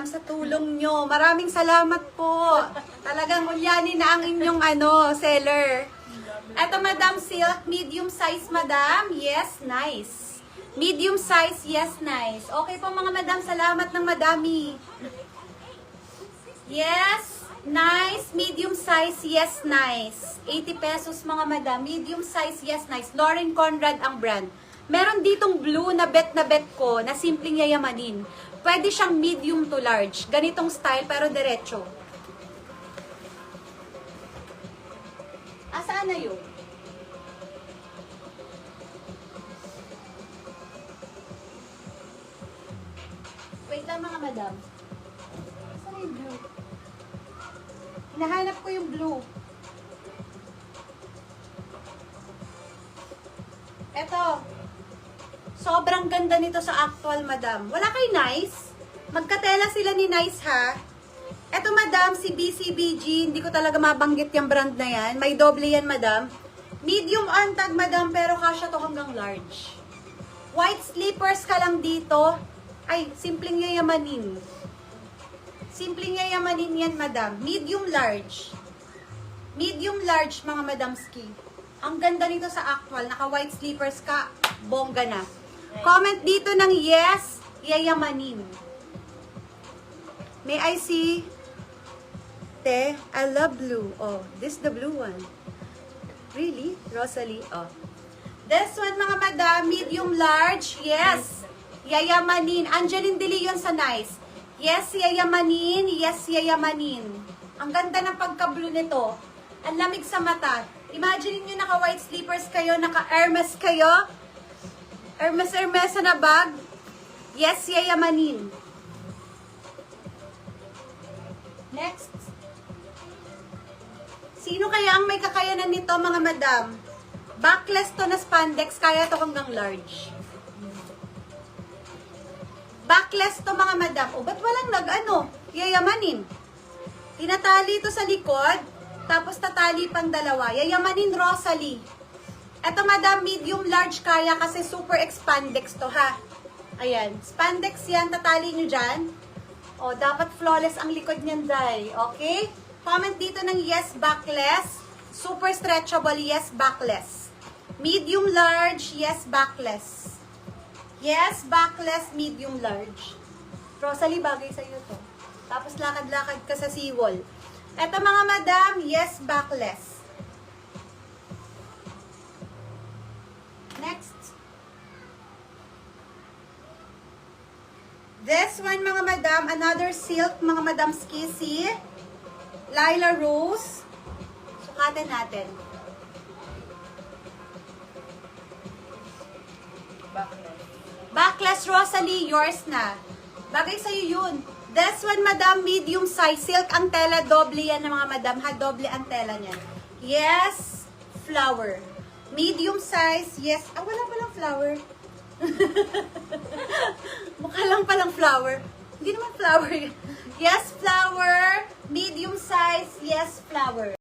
madam, sa tulong nyo. Maraming salamat po. Talagang ulyanin na ang inyong seller. Eto, madam, silk. Medium size, madam. Yes, nice. Medium size, yes, nice. Okay po, mga madam. Salamat ng madami. Yes, nice. Medium size, yes, nice. 80 pesos, mga madam. Medium size, yes, nice. Lauren Conrad ang brand. Meron ditong blue na bet ko na simpleng yayamanin. Pwede siyang medium to large. Ganitong style pero diretso. Asaan na yun? Wait lang, mga madam. Saan yung blue? Hinahanap ko yung blue. Eto. Sobrang ganda nito sa actual, madam. Wala kay Nice? Magkatela sila ni Nice, ha? Eto, madam, si BCBG. Hindi ko talaga mabanggit yung brand na yan. May doble yan, madam. Medium antag, madam, pero kasya to hanggang large. White slippers ka lang dito. Ay, simpleng yayamanin. Simpleng yayamanin yan, madam. Medium large. Medium large, mga madamski. Ang ganda nito sa actual. Naka-white slippers ka. Bongga na. Comment dito ng yes, yayamanin. May I see? Te, I love blue. Oh, this the blue one. Really? Rosalie? Oh. This one, mga madam, medium large. Yes, yayamanin. Angeline De Leon sa Nice. Yes, yayamanin. Yes, yayamanin. Ang ganda ng pagka-blue nito. Ang lamig sa mata. Imagine nyo naka-white slippers kayo, naka-Hermes kayo. Hermes na bag. Yes, yayamanin. Next. Sino kaya ang may kakayanan nito, mga madam? Backless to na spandex, kaya to hanggang large. Backless to, mga madam. O, ba't walang yayamanin? Tinatali to sa likod, tapos tatali pang dalawa. Yayamanin, Rosalie. Ito, madam, medium large kaya kasi super expandex to, ha? Ayan. Spandex yan. Tatali nyo dyan. O, dapat flawless ang likod niyan, day. Okay? Comment dito ng yes, backless. Super stretchable, yes, backless. Medium large, yes, backless. Yes, backless, medium large. Rosalie, bagay sa'yo to. Tapos lakad-lakad ka sa seawall. Ito, mga madam, yes, backless. Next. This one, mga madam, another silk, mga madam skisi. Lila Rose. Sukatan natin. Backless, Rosalie, yours na. Bagay sa'yo yun. This one, madam, medium size. Silk ang tela, doble yan ng mga madam. Ha, doble ang tela niyan. Yes, flower. Medium size, yes. Ah, wala palang flower. Mukha lang palang flower. Hindi naman flower. Yes, flower. Medium size, yes, flower.